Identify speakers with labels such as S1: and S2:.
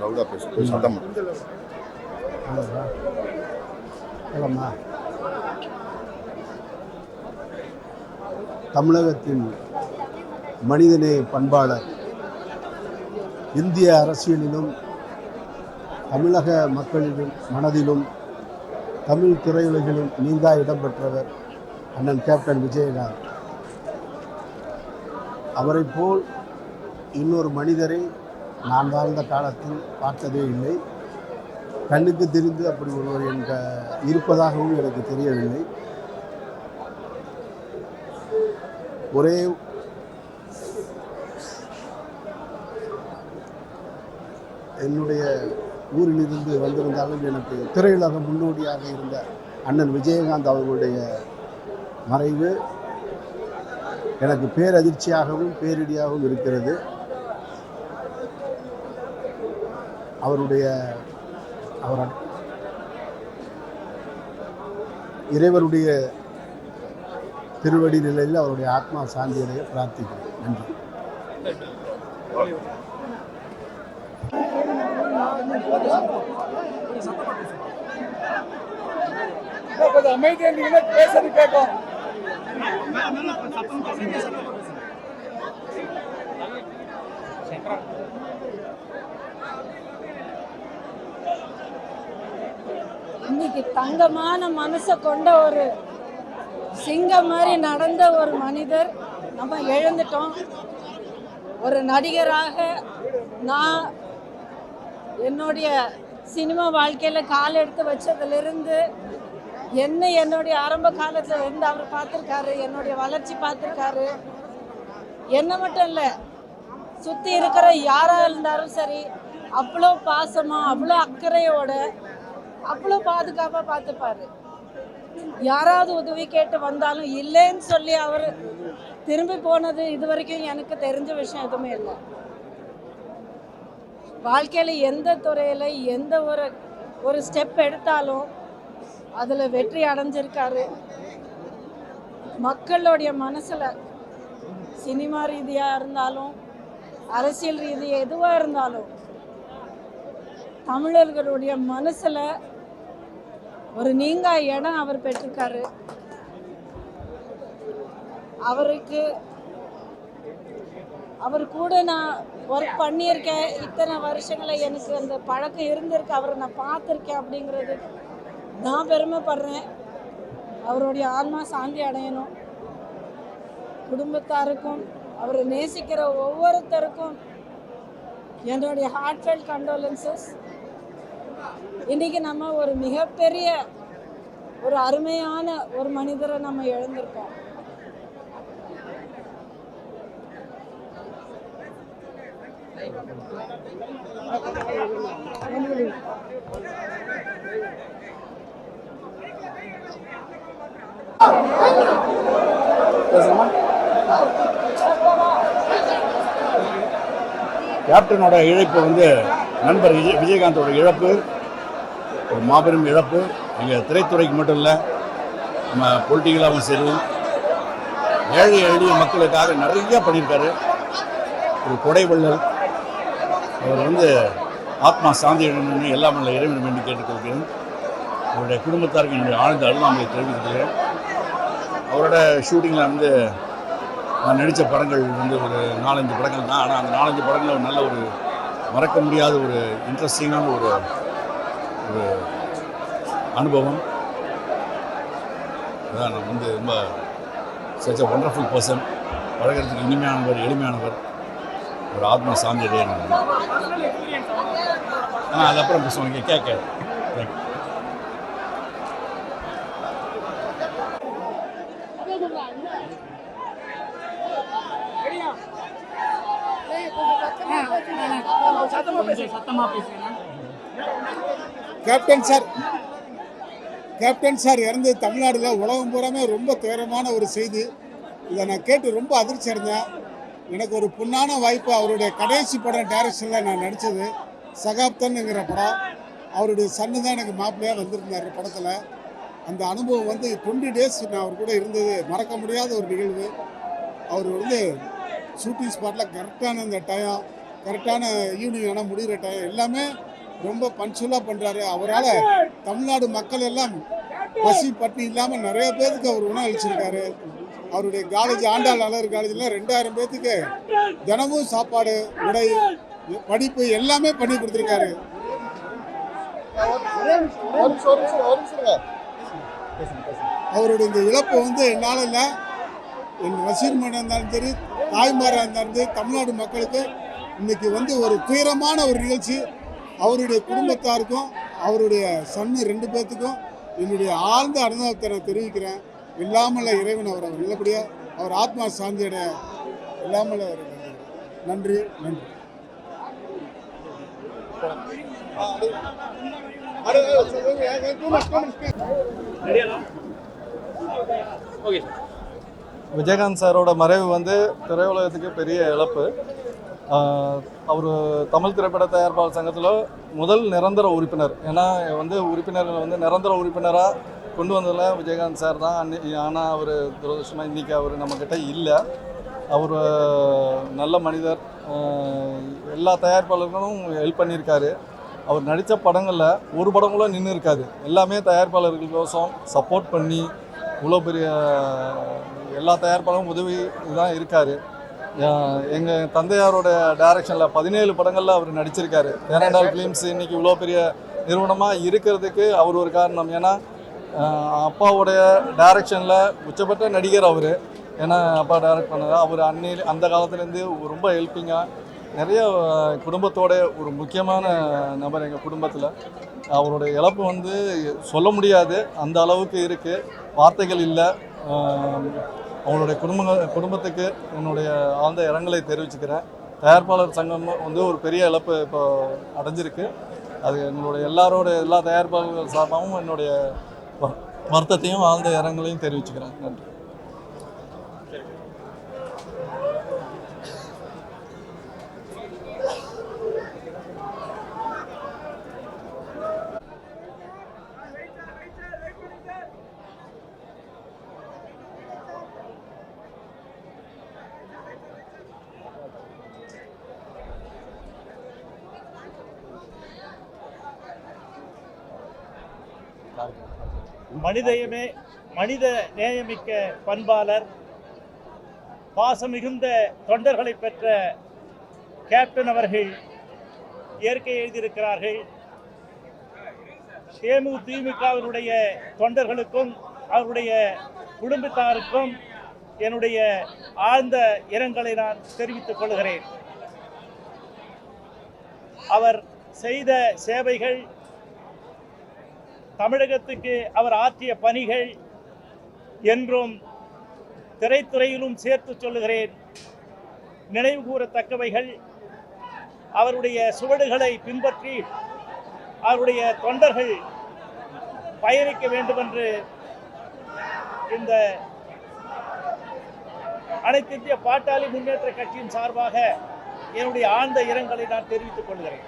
S1: லவுடா பேச சத்தம்
S2: தமிழகத்தின் மனிதநேய பண்பாளர், இந்திய அரசியலிலும் தமிழக மக்களிலும் மனதிலும் தமிழ் திரையுலகிலும் நீங்கா இடம்பெற்றவர் அண்ணன் கேப்டன் விஜயகாந்த். அவரை போல் இன்னொரு மனிதரை நான் வாழ்ந்த காலத்தில் பார்த்ததே இல்லை. கண்ணுக்கு தெரிந்து அப்படி ஒருவர் இருப்பதாகவும் எனக்கு தெரியவில்லை. ஒரே என்னுடைய ஊரிலிருந்து வந்திருந்தாலும் எனக்கு திரையுலக முன்னோடியாக இருந்த அண்ணன் விஜயகாந்த் அவர்களுடைய மறைவு எனக்கு பேரதிர்ச்சியாகவும் பேரிடியாகவும் இருக்கிறது. அவர் இறைவருடைய திருவடி நிலையில் அவருடைய ஆத்மா சாந்தியடைய பிரார்த்திக்கிறேன். நன்றி.
S3: இன்னைக்கு தங்கமான மனசை கொண்ட ஒரு சிங்கம் மாதிரி நடந்த ஒரு மனிதர் நம்ம இழந்துட்டோம். ஒரு நடிகராக நான் என்னுடைய சினிமா வாழ்க்கையில் கால் எடுத்து வச்சதுலேருந்து என்னுடைய ஆரம்ப காலத்தில் இருந்து அவர் பார்த்துருக்காரு, என்னுடைய வளர்ச்சி பார்த்துருக்காரு. என்ன மட்டும் இல்லை, சுற்றி இருக்கிற யாராக இருந்தாலும் சரி அவ்வளோ பாசமாக அவ்வளோ அக்கறையோட அவ்வளோ பாதுகாப்பாக பார்த்துப்பாரு. யாராவது உதவி கேட்டு வந்தாலும் இல்லைன்னு சொல்லி அவர் திரும்பி போனது இது வரைக்கும் எனக்கு தெரிஞ்ச விஷயம் எதுவுமே இல்லை. வாழ்க்கையில் எந்த துறையில் எந்த ஒரு ஸ்டெப் எடுத்தாலும் அதில் வெற்றி அடைஞ்சிருக்காரு. மக்களுடைய மனசில் சினிமா ரீதியாக இருந்தாலும் அரசியல் ரீதியாக எதுவாக இருந்தாலும் தமிழர்களுடைய மனசில் ஒரு நீங்கா இடம் அவர் பெற்றிருக்காரு. அவர் கூட நான் ஒர்க் பண்ணியிருக்கேன். இத்தனை வருஷங்களை எனக்கு அந்த பழக்கம் இருந்திருக்கு. அவரை நான் பார்த்துருக்கேன். அப்படிங்கிறது நான் பெருமைப்படுறேன். அவருடைய ஆன்மா சாந்தி அடையணும். குடும்பத்தாருக்கும் அவரை நேசிக்கிற ஒவ்வொருத்தருக்கும் என்னுடைய ஹார்ட்ஃபெல்ட் கண்டோலன்சஸ். இன்றைக்கி நம்ம ஒரு மிகப்பெரிய ஒரு அருமையான ஒரு மனிதரை நம்ம இழந்திருக்கோம்.
S4: கேப்டனோட இழப்பு நண்பர் விஜயகாந்தோட இழப்பு ஒரு மாபெரும் இழப்பு. எங்கள் திரைத்துறைக்கு மட்டும் இல்லை, நம்ம பொலிட்டிக்கலாகவும் சரி, ஏழை எளிய மக்களுக்காக நிறையா பண்ணியிருக்காரு. ஒரு கொடைவள்ளல். அவர் ஆத்மா சாந்தி அடையணும்னு எல்லாம் உள்ள இறைவன் வேண்டி கேட்டுக்கொள்கிறேன். அவருடைய குடும்பத்தாருக்கு என்னுடைய ஆழ்ந்த அருளாமையை தெரிவித்துக்கிறேன். அவரோட ஷூட்டிங்கில் நான் நடித்த படங்கள் ஒரு 4-5 படங்கள் தான். ஆனால் அந்த 4-5 படங்களில் நல்ல ஒரு மறக்க முடியாத ஒரு இன்ட்ரெஸ்டிங்கான ஒரு அனுபவம். அதான் நான் ரொம்ப சச் அ ஒண்டர்ஃபுல் பர்சன். பழகிறதுக்கு இனிமையானவர், எளிமையானவர். ஒரு ஆத்மா சாந்தி அடையணும். அது அப்புறம் பேசுவாங்க. கேட்க
S5: கேப்டன் சார் இறந்து தமிழ்நாட்டில் உலகம் பூராமே ரொம்ப துயரமான ஒரு செய்தி. இதை நான் கேட்டு ரொம்ப அதிர்ச்சி அடைஞ்சேன். எனக்கு ஒரு பொன்னான வாய்ப்பு. அவருடைய கடைசி படம் டைரக்ஷனில் நான் நடித்தது சகாப்தன்ங்கிற படம். அவருடைய சன்னு தான் எனக்கு மாப்பிள்ளையாக வந்திருந்தார் படத்தில். அந்த அனுபவம் 20 டேஸ் நான் அவர் கூட இருந்தது மறக்க முடியாத ஒரு நிகழ்வு. அவர் ஷூட்டிங் ஸ்பாட்டில் கரெக்டான அந்த டைம் கரெக்டான ஈவினிங் ஆனால் முடிகிற டைம் எல்லாமே ரொம்ப பஞ்சுவலாக பண்ணுறாரு. அவரால் தமிழ்நாடு மக்கள் எல்லாம் பசி பட்டி இல்லாமல் நிறைய பேருக்கு அவர் உணவு அளிச்சிருக்காரு. அவருடைய காலேஜ் ஆண்டாள் அழகர் காலேஜில் 2000 பேர்த்துக்கு தினமும் சாப்பாடு, உடை, படிப்பு எல்லாமே பண்ணி கொடுத்துருக்காரு. அவருடைய இந்த இழப்பு வந்து என்னால் இல்லை, என் ரசிகர்களாக இருந்தாலும் சரி, தாய்மாராக இருந்தாலும் சரி, தமிழ்நாடு மக்களுக்கு இன்னைக்கு வந்து ஒரு துயரமான ஒரு நிகழ்ச்சி. அவருடைய குடும்பத்தாருக்கும் அவருடைய சன்னு 2 பேர்த்துக்கும் என்னுடைய ஆழ்ந்த அனுபவத்தை நான் தெரிவிக்கிறேன். இல்லாமல் இறைவன் அவர் நல்லபடியாக அவர் ஆத்மா சாந்தியடைய இல்லாமல் நன்றி நன்றி.
S1: விஜயகாந்த் சாரோட மறைவு வந்து திரையுலகத்துக்கு பெரிய இழப்பு. அவர் தமிழ் திரைப்பட தயாரிப்பாளர் சங்கத்தில் முதல் நிரந்தர உறுப்பினர். ஏன்னா உறுப்பினர்கள் நிரந்தர உறுப்பினராக கொண்டு வந்ததில் விஜயகாந்த் சார் தான். ஆனால் அவர் துரதிருஷ்டமாக இன்றைக்கி அவர் நம்மக்கிட்ட இல்லை. அவர் நல்ல மனிதர், எல்லா தயாரிப்பாளர்களும் ஹெல்ப் பண்ணியிருக்காரு. அவர் நடித்த படங்களில் ஒரு படம் கூட நின்று இருக்காது. எல்லாமே தயாரிப்பாளர்களுக்கோசம் சப்போர்ட் பண்ணி இவ்வளோ பெரிய எல்லா தயாரிப்பாளரும் உதவி தான் இருக்கார். எங்கள் தந்தையாரோட டைரக்ஷனில் 17 படங்களில் அவர் நடிச்சிருக்காரு. தேனண்டால் ஃபிலிம்ஸ் இன்றைக்கி இவ்வளோ பெரிய நிறுவனமாக இருக்கிறதுக்கு அவர் ஒரு காரணம். ஏன்னா அப்பாவுடைய டைரக்ஷனில் உச்சப்பட்ட நடிகர் அவர். ஏன்னா அப்பா டைரக்ட் பண்ணது அவர் அந்த காலத்துலேருந்து ரொம்ப ஹெல்ப்பிங்காக நிறைய குடும்பத்தோட ஒரு முக்கியமான நபர் எங்கள் குடும்பத்தில். அவருடைய இழப்பு சொல்ல முடியாது, அந்த அளவுக்கு இருக்குது, வார்த்தைகள் இல்லை. அவங்களுடைய குடும்பத்துக்கு என்னுடைய ஆழ்ந்த இரங்கலை தெரிவிச்சுக்கிறேன். தயாரிப்பாளர் சங்கம் ஒரு பெரிய இழப்பு இப்போ அடைஞ்சிருக்கு. அது எல்லா தயாரிப்பாளர்கள் சார்பாகவும் என்னுடைய வருத்தத்தையும் ஆழ்ந்த இரங்கலையும் தெரிவிச்சுக்கிறேன். நன்றி.
S6: மனித நேயமிக்க பண்பாளர், பாசமிகுந்த தொண்டர்களை பெற்ற கேப்டன் அவர்கள் இயற்கை எழுதியிருக்கிறார்கள். தேமுதிகவினுடைய தொண்டர்களுக்கும் அவருடைய குடும்பத்தாருக்கும் என்னுடைய ஆழ்ந்த இரங்கலை நான் தெரிவித்துக் கொள்கிறேன். அவர் செய்த சேவைகள், தமிழகத்துக்கு அவர் ஆற்றிய பணிகள் என்றும் திரைத்துறையிலும் சேர்த்து சொல்லுகிறேன் நினைவு கூறத்தக்கவைகள். அவருடைய சுவடுகளை பின்பற்றி அவருடைய தொண்டர்கள் பயணிக்க வேண்டும் என்று இந்த அனைத்து இந்திய பாட்டாளி முன்னேற்ற கட்சியின் சார்பாக என்னுடைய ஆழ்ந்த இரங்கலை நான் தெரிவித்துக் கொள்கிறேன்.